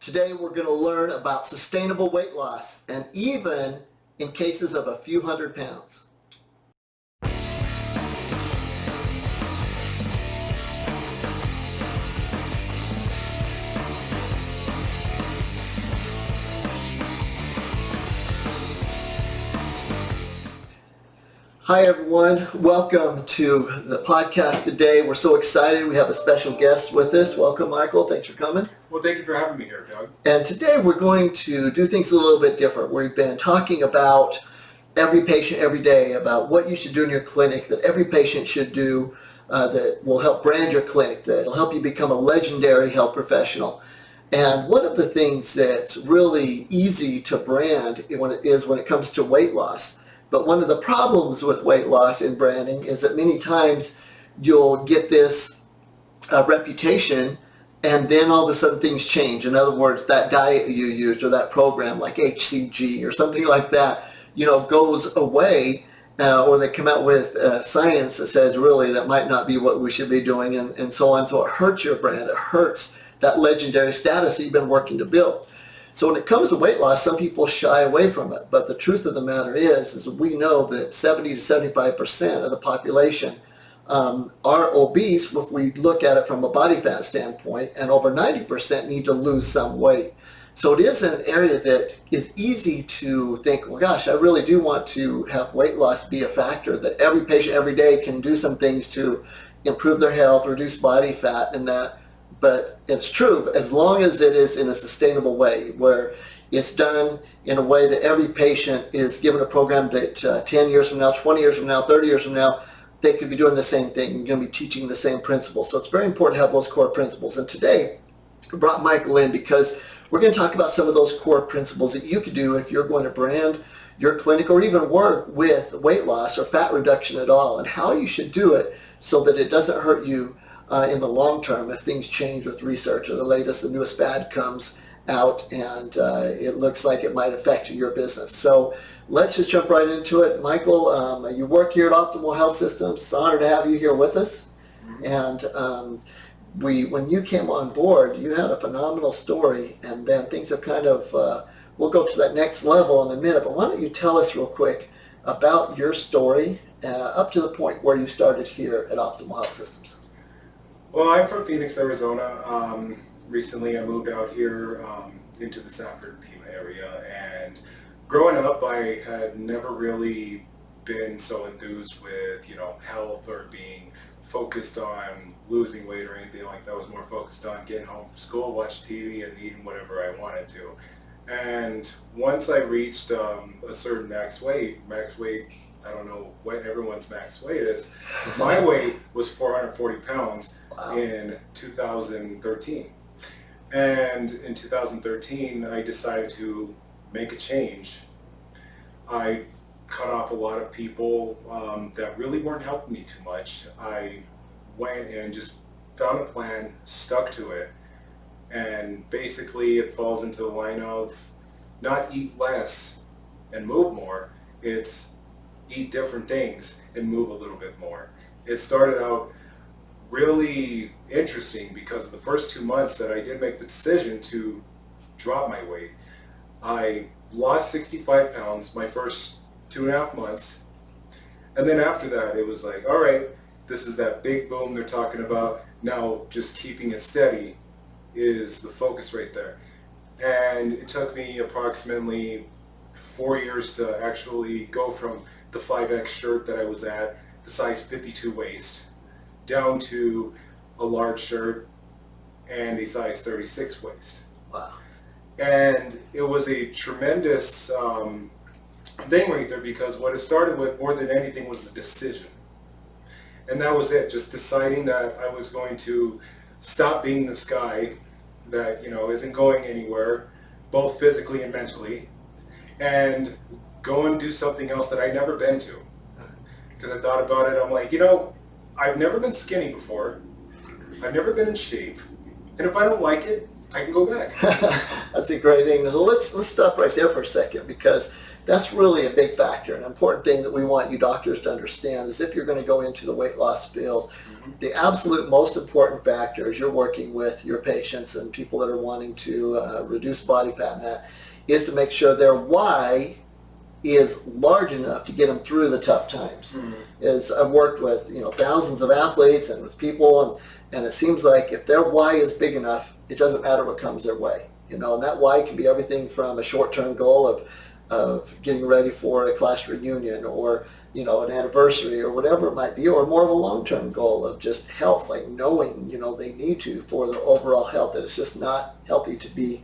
Today we're going to learn about sustainable weight loss, and even in cases of a few hundred pounds. Hi everyone, welcome to the podcast today. We're so excited. We have a special guest with us. Welcome, Michael. Thanks for coming. Well, thank you for having me here, Doug. And today we're going to do things a little bit different. We've been talking about every patient every day, about what you should do in your clinic, that every patient should do, that will help brand your clinic, that will help you become a legendary health professional. And one of the things that's really easy to brand when it comes to weight loss. But one of the problems with weight loss in branding is that many times you'll get this reputation, and then all of a sudden things change. In other words, that diet you used or that program like HCG or something like that, goes away, or they come out with science that says really that might not be what we should be doing, and so on. So it hurts your brand. It hurts that legendary status that you've been working to build. So when it comes to weight loss, some people shy away from it. But the truth of the matter is we know that 70 to 75% of the population are obese if we look at it from a body fat standpoint, and over 90% need to lose some weight. So it is an area that is easy to think, well, gosh, I really do want to have weight loss be a factor, that every patient every day can do some things to improve their health, reduce body fat, and that. But it's true, as long as it is in a sustainable way, where it's done in a way that every patient is given a program that 10 years from now, 20 years from now, 30 years from now, they could be doing the same thing. You're going to be teaching the same principles. So it's very important to have those core principles. And today, we brought Michael in because we're going to talk about some of those core principles that you could do if you're going to brand your clinic or even work with weight loss or fat reduction at all, and how you should do it so that it doesn't hurt you in the long term if things change with research or the newest fad comes out and it looks like it might affect your business. So let's just jump right into it. Michael, you work here at Optimal Health Systems. It's an honor to have you here with us. And when you came on board, you had a phenomenal story, and then things have kind of, we'll go to that next level in a minute, but why don't you tell us real quick about your story up to the point where you started here at Optimal Health Systems. Well, I'm from Phoenix, Arizona. Recently I moved out here into the Safford-Pima area, and growing up I had never really been so enthused with, health or being focused on losing weight or anything like that. I was more focused on getting home from school, watch TV, and eating whatever I wanted to. And once I reached a certain max weight, I don't know what everyone's max weight is. My weight was 440 pounds in 2013. And in 2013, I decided to make a change. I cut off a lot of people that really weren't helping me too much. I went and just found a plan, stuck to it, and basically it falls into the line of not eat less and move more. It's eat different things and move a little bit more. It started out really interesting because the first 2 months that I did make the decision to drop my weight, I lost 65 pounds my first 2.5 months. And then after that, it was like, all right, this is that big boom they're talking about. Now just keeping it steady is the focus right there. And it took me approximately 4 years to actually go from the 5X shirt that I was at, the size 52 waist, down to a large shirt and a size 36 waist. Wow. And it was a tremendous thing right there, because what it started with more than anything was a decision. And that was it, just deciding that I was going to stop being this guy that, isn't going anywhere, both physically and mentally, and go and do something else that I'd never been to. Because I thought about it, I'm like, I've never been skinny before. I've never been in shape. And if I don't like it, I can go back. That's a great thing. So let's stop right there for a second, because that's really a big factor. An important thing that we want you doctors to understand is if you're going to go into the weight loss field, the absolute most important factor as you're working with your patients and people that are wanting to reduce body fat and that is to make sure their why is large enough to get them through the tough times. Is I've worked with thousands of athletes and with people, and it seems like if their why is big enough, it doesn't matter what comes their way. And that why can be everything from a short-term goal of getting ready for a class reunion, or an anniversary, or whatever it might be, or more of a long-term goal of just health, like knowing they need to for their overall health, that it's just not healthy to be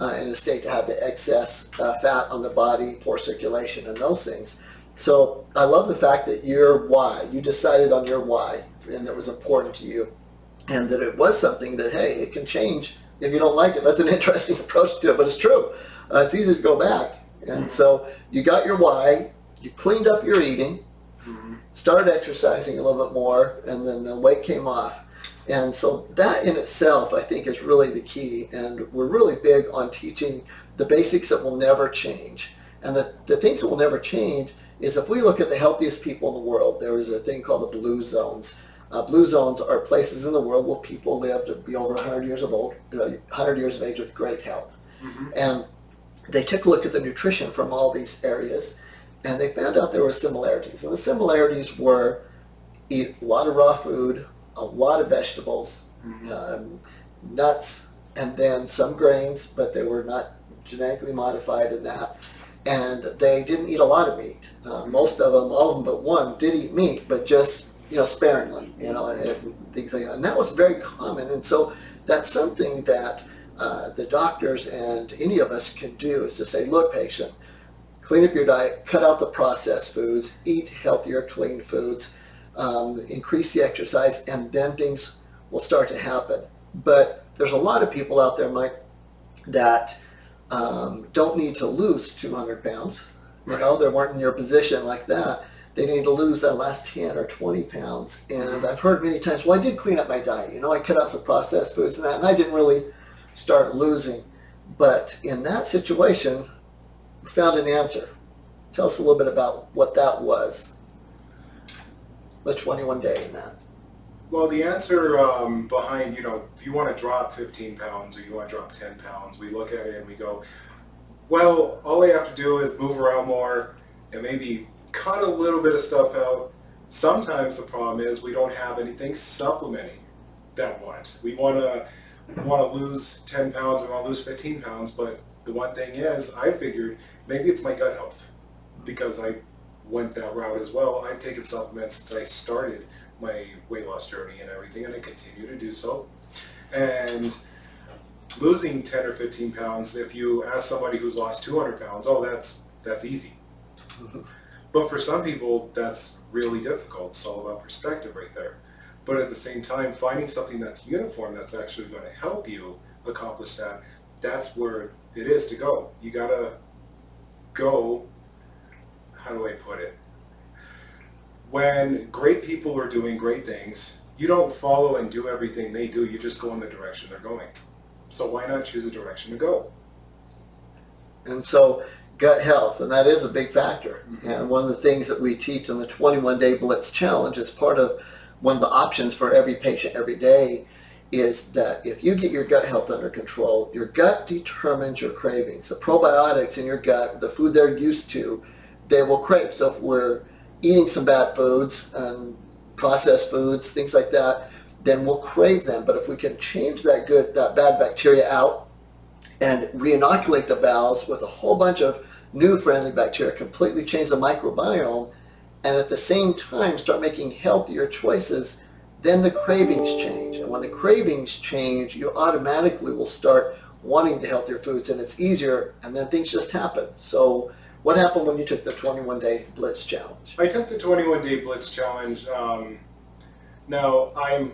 in a state to have the excess fat on the body, poor circulation, and those things. So I love the fact that you decided on your why, and that was important to you, and that it was something that, hey, it can change if you don't like it. That's an interesting approach to it, but it's true. It's easy to go back. And so you got your why, you cleaned up your eating, started exercising a little bit more, and then the weight came off. And so that in itself, I think, is really the key. And we're really big on teaching the basics that will never change. And the things that will never change is, if we look at the healthiest people in the world, there is a thing called the blue zones. Blue zones are places in the world where people live to be over 100 years of old, 100 years of age with great health. And they took a look at the nutrition from all these areas, and they found out there were similarities. And the similarities were eat a lot of raw food, a lot of vegetables, nuts, and then some grains, but they were not genetically modified in that. And they didn't eat a lot of meat. Most of them, all of them but one, did eat meat, but just sparingly, and things like that. And that was very common. And so that's something that the doctors and any of us can do, is to say, look, patient, clean up your diet, cut out the processed foods, eat healthier, clean foods, increase the exercise, and then things will start to happen. But there's a lot of people out there, Mike, that don't need to lose 200 pounds. They weren't in your position like that. They need to lose that last 10 or 20 pounds. And I've heard many times, well, I did clean up my diet. I cut out some processed foods and that, and I didn't really start losing. But in that situation, we found an answer. Tell us a little bit about what that was. The 21 day in that. Well, the answer behind, if you want to drop 15 pounds or you want to drop 10 pounds, we look at it and we go, well, all I have to do is move around more and maybe cut a little bit of stuff out. Sometimes the problem is we don't have anything supplementing that want. We want to lose 10 pounds and want to lose 15 pounds, but the one thing is, I figured maybe it's my gut health, because I went that route as well. I've taken supplements since I started my weight loss journey and everything, and I continue to do so. And losing 10 or 15 pounds, if you ask somebody who's lost 200 pounds, oh, that's easy. But for some people, that's really difficult. It's all about perspective right there. But at the same time, finding something that's uniform, that's actually going to help you accomplish that, that's where it is to go. You got to go, how do I put it? When great people are doing great things, you don't follow and do everything they do, you just go in the direction they're going. So why not choose a direction to go? And so gut health, and that is a big factor. And one of the things that we teach in the 21-day Blitz Challenge, as part of one of the options for every patient every day, is that if you get your gut health under control, your gut determines your cravings. The probiotics in your gut, the food they're used to, they will crave. So if we're eating some bad foods and processed foods, things like that, then we'll crave them. But if we can change that bad bacteria out and re-inoculate the bowels with a whole bunch of new friendly bacteria, completely change the microbiome, and at the same time start making healthier choices, then the cravings change. And when the cravings change, you automatically will start wanting the healthier foods, and it's easier, and then things just happen. So what happened when you took the 21-day Blitz Challenge? I took the 21-day Blitz Challenge. Now, I'm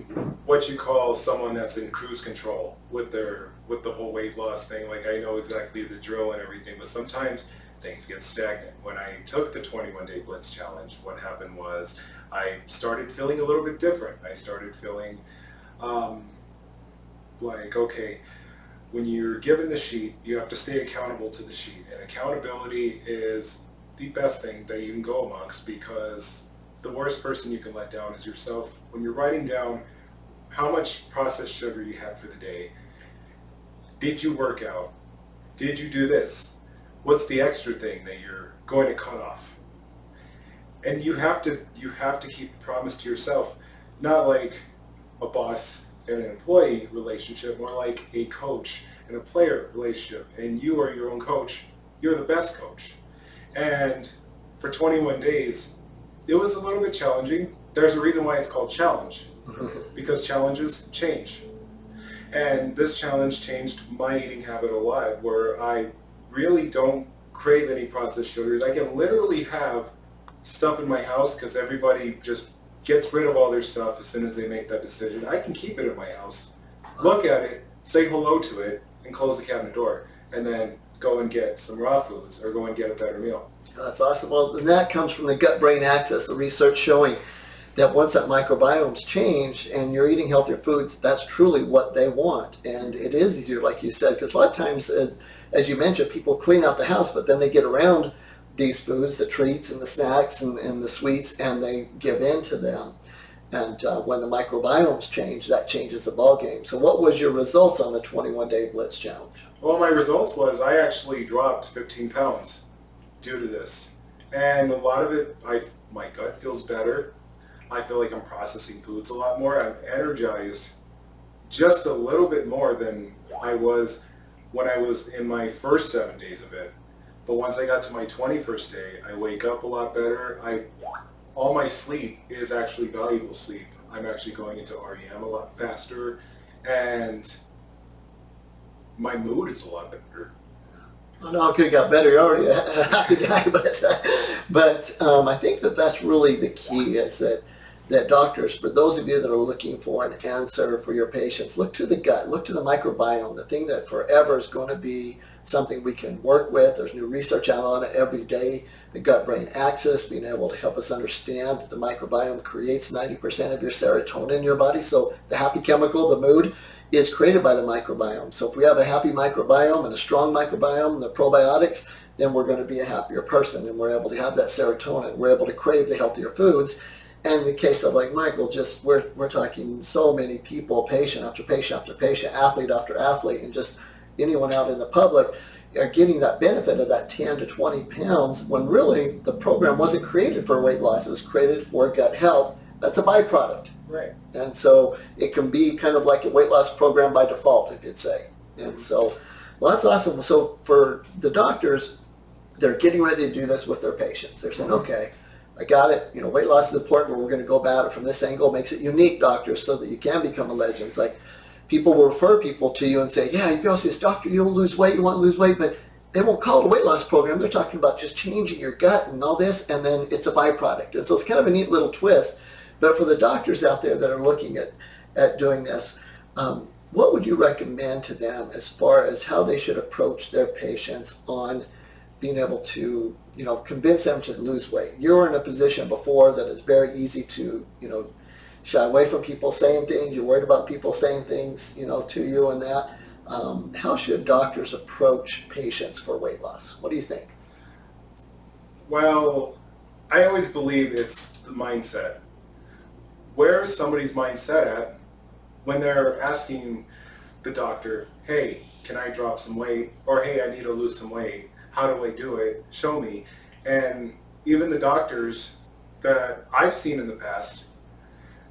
what you call someone that's in cruise control with the whole weight loss thing. Like, I know exactly the drill and everything, but sometimes things get stagnant. When I took the 21-day Blitz Challenge, what happened was I started feeling a little bit different. I started feeling like, okay, when you're given the sheet, you have to stay accountable to the sheet. And accountability is the best thing that you can go amongst, because the worst person you can let down is yourself. When you're writing down how much processed sugar you had for the day, did you work out? Did you do this? What's the extra thing that you're going to cut off? And you have to keep the promise to yourself, not like a boss and an employee relationship, more like a coach and a player relationship. And you are your own coach. You're the best coach. And for 21 days, it was a little bit challenging. There's a reason why it's called challenge, because challenges change. And this challenge changed my eating habit a lot, where I really don't crave any processed sugars. I can literally have stuff in my house because everybody just gets rid of all their stuff as soon as they make that decision. I can keep it in my house, look at it, say hello to it, and close the cabinet door, and then go and get some raw foods or go and get a better meal. That's awesome. Well, and that comes from the gut-brain axis, the research showing that once that microbiome's changed and you're eating healthier foods, that's truly what they want. And it is easier, like you said, because a lot of times, as you mentioned, people clean out the house, but then they get around these foods, the treats and the snacks and the sweets, and they give in to them. And when the microbiomes change, that changes the ballgame. So what was your results on the 21-day Blitz Challenge? Well, my results was I actually dropped 15 pounds due to this. And a lot of it, my gut feels better. I feel like I'm processing foods a lot more. I'm energized just a little bit more than I was when I was in my first 7 days of it. But once I got to my 21st day, I wake up a lot better. All my sleep is actually valuable sleep. I'm actually going into REM a lot faster, and my mood is a lot better. Well, no, it could have got better. You're already a happy guy, but I think that's really the key, is that doctors, for those of you that are looking for an answer for your patients, look to the gut, look to the microbiome, the thing that forever is going to be something we can work with. There's new research out on it every day. The gut-brain axis, being able to help us understand that the microbiome creates 90% of your serotonin in your body. So the happy chemical, the mood, is created by the microbiome. So if we have a happy microbiome and a strong microbiome, the probiotics, then we're going to be a happier person, and we're able to have that serotonin. We're able to crave the healthier foods. And in the case of like Michael, just we're talking so many people, patient after patient after patient, athlete after athlete, and just anyone out in the public are getting that benefit of that 10 to 20 pounds, when really the program wasn't created for weight loss. It was created for gut health. That's a byproduct. Right. And so it can be kind of like a weight loss program by default, if you'd say. And so, well, that's awesome. So for the doctors, they're getting ready to do this with their patients. They're saying, okay, I got it. Weight loss is important, but we're going to go about it from this angle. Makes it unique, doctors, so that you can become a legend. It's like people will refer people to you and say, yeah, you go see this doctor, you'll lose weight, you want to lose weight, but they won't call it a weight loss program. They're talking about just changing your gut and all this, and then it's a byproduct. And so it's kind of a neat little twist. But for the doctors out there that are looking at doing this, what would you recommend to them as far as how they should approach their patients on being able to, convince them to lose weight? You're in a position before that it's very easy to, shy away from people saying things. You're worried about people saying things, to you and that. How should doctors approach patients for weight loss? What do you think? Well, I always believe it's the mindset. Where is somebody's mindset at when they're asking the doctor, hey, can I drop some weight? Or hey, I need to lose some weight. How do I do it? Show me. And even the doctors that I've seen in the past,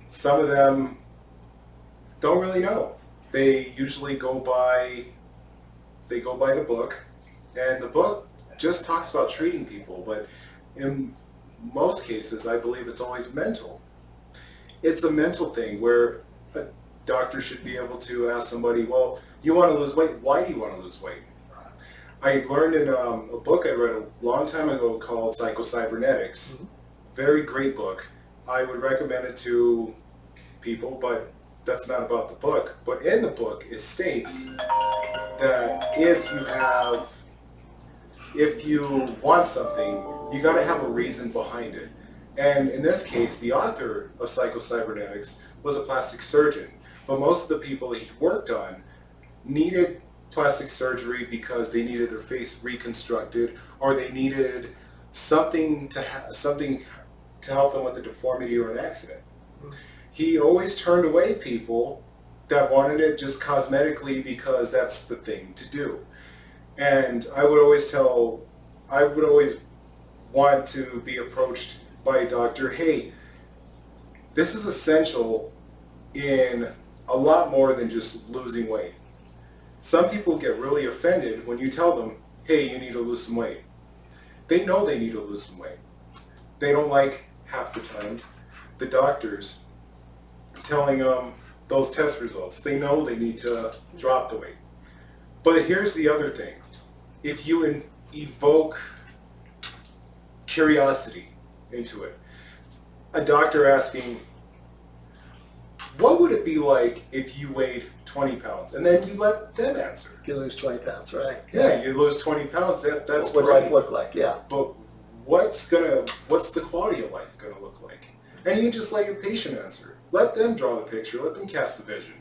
some of them don't really know. They usually go by the book, and the book just talks about treating people, but in most cases, I believe it's always mental. It's a mental thing where a doctor should be able to ask somebody, well, you want to lose weight, why do you want to lose weight? I learned in a book I read a long time ago called Psycho-Cybernetics. Mm-hmm. Very great book. I would recommend it to people, but that's not about the book. But in the book, it states that if you want something, you got to have a reason behind it. And in this case, the author of Psycho-Cybernetics was a plastic surgeon. But most of the people he worked on needed plastic surgery because they needed their face reconstructed, or they needed something to help them with a deformity or an accident. He always turned away people that wanted it just cosmetically because that's the thing to do. And I would always want to be approached by a doctor, hey, this is essential in a lot more than just losing weight. Some people get really offended when you tell them, hey, you need to lose some weight. They know they need to lose some weight. They don't like, half the time, the doctors telling them those test results. They know they need to drop the weight. But here's the other thing. If you evoke curiosity into it, a doctor asking, what would it be like if you weighed 20 pounds? And then you let them answer. You lose 20 pounds, right? Yeah, you lose 20 pounds. That's what great. life look like, yeah. But what's the quality of life gonna look like? And you just let your patient answer. Let them draw the picture. Let them cast the vision.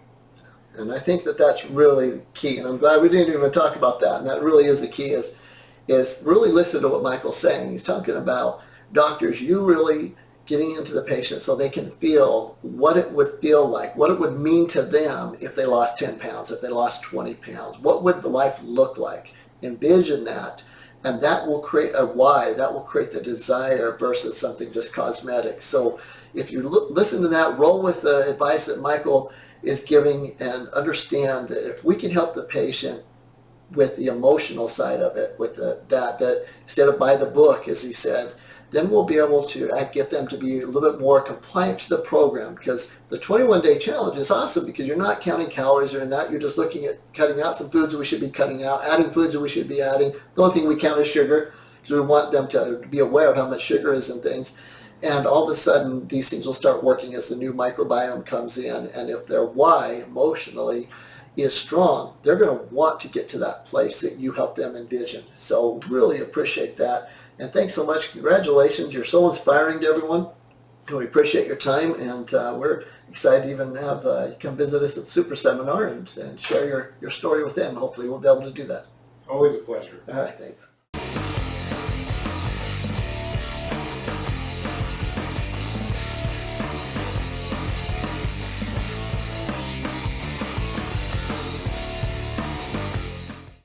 And I think that that's really key. And I'm glad we didn't even talk about that. And that really is the key, is really listen to what Michael's saying. He's talking about doctors, you really getting into the patient so they can feel what it would feel like, what it would mean to them if they lost 10 pounds, if they lost 20 pounds. What would the life look like? Envision that. And that will create a why, that will create the desire versus something just cosmetic. So if you listen to that, roll with the advice that Michael is giving, and understand that if we can help the patient with the emotional side of it, with that instead of by the book, as he said, then we'll be able to get them to be a little bit more compliant to the program. Because the 21-day challenge is awesome, because you're not counting calories or in that. You're just looking at cutting out some foods that we should be cutting out, adding foods that we should be adding. The only thing we count is sugar, because we want them to be aware of how much sugar is in things. And all of a sudden, these things will start working as the new microbiome comes in. And if their why emotionally is strong, they're going to want to get to that place that you help them envision. So really appreciate that. And thanks so much. Congratulations. You're so inspiring to everyone. And we appreciate your time. And we're excited to even have you come visit us at the Super Seminar and share your story with them. Hopefully we'll be able to do that. Always a pleasure. All right. Thanks.